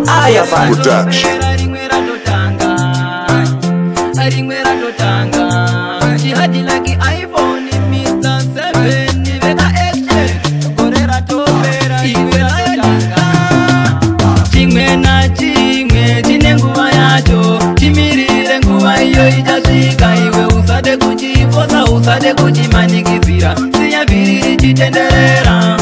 Ayafan Production. Jihadi like iPhone Mr. 7 Niveka X Korera topera Iwela yatanga Chimwe na chimwe Chine nguva yacho Chimirire nguva iyo itasika Iwe usade kuchifosa usade kuchimanikizira Siya viriri chitenderera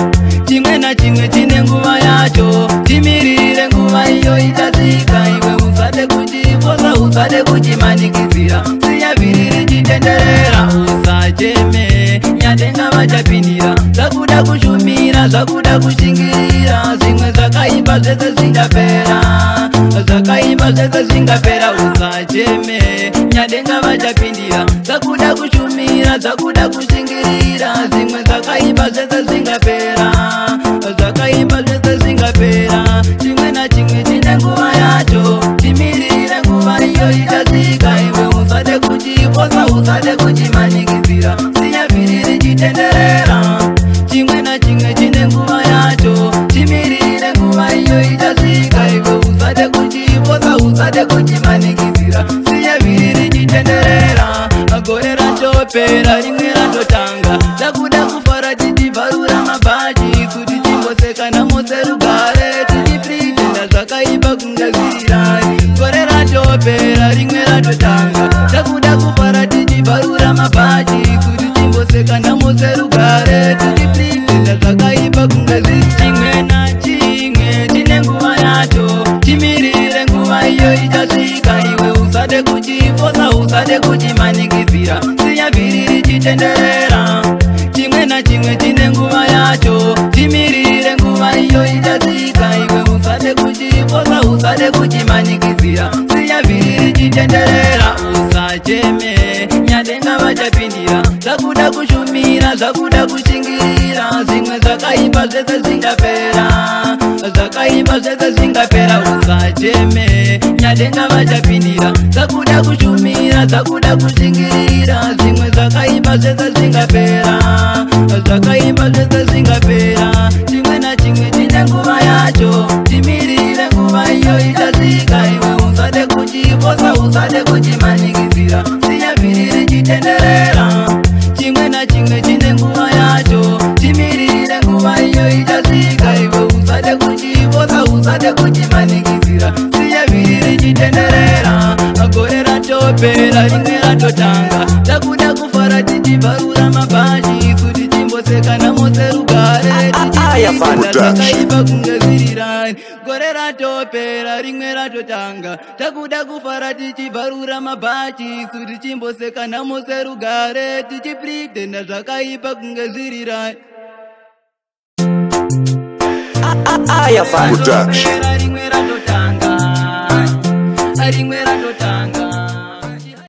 Chimwe na chimwe chine nguva yacho Chimirire nguva iyo itasika Iwe usade kuchifosa usade kuchimanikizira Siya viriri chitenderera Usacheme nyatenga vachapindira Zakuda kushumira, zakuda kushingirira Zimwe zakaipa zvese zvingapera Zakaipa zvese zvingapera Usacheme nyatenga vachapindira Zakuda kushumira, zakuda kushingirira Zimwe zakaipa zvese zvingapera Zakaipa zvese zvingapera Chimwe na chimwe chine nguva yacho Chimirire nguva iyo itasika Iwe usade kuchifosa usade kuchimanikizira Siya viriri chitenderera Chimwe na chimwe chine nguva yacho Chimirire nguva iyo itasika Iwe usade kuchifosa usade kuchimanikizira Siya viriri chitenderera Gore ratopera rimwe ratotanga Takuda kufara tichibvarura mabhaji Kuti timbosekana mose rugare Tichipritenda zvakaipa kunge zvirirai Gore ratopera rimwe ratotanga Takuda kufara tichibvarura mabhaji Kuti timbosekana mose rugare Tichipritenda zvakaipa kunge zvirirai Chimwe na chimwe chine nguva yacho Chimirire nguva iyo itasvika Iwe usade kuchifosa usade kuchimanikizira Siya viriri chitenderera Chimwe na chimwe chine nguva yacho Chimirire nguva iyo itasvika Iwe usade kuchifosa usade kuchimanikizira Siya viriri chitenderera Usacheme nyatenga vachapindira Zakuda kushumira, zakuda kushingirira Zimwe zakaipa zvese zvingapera Zakaipa zvese zvingapera Usacheme nyatenga vachapindira Zakuda kushumira, zakuda kushingirira Zimwe zakaipa zvese zvingapera Zakaipa zvese zvingapera Chimwe na chimwe chine nguva yacho Chimirire nguva iyo itasvika Iwe usade kuchifosa usade kuchimanikizira Siya viriri chitenderera Chimwe na chimwe chine nguva yacho Chimirire nguva iyo itasvika Iwe usade kuchifosa usade kuchimanikizira Siya viriri chitenderera Gore ratopera rimwe ratotanga Takuda kufara tichibvarura mabhaji Kuti timbosekana mose rugare Ayafan Production. Zvakaipa kunge zvirirai Gore ratopera rimwe ratotanga Takuda kufara tichibvarura mabhaji Kuti timbosekana mose rugare Tichipritenda zvakaipa kunge zvirirai Ayafan Production. Rimwe ratotanga Rimwe ratotanga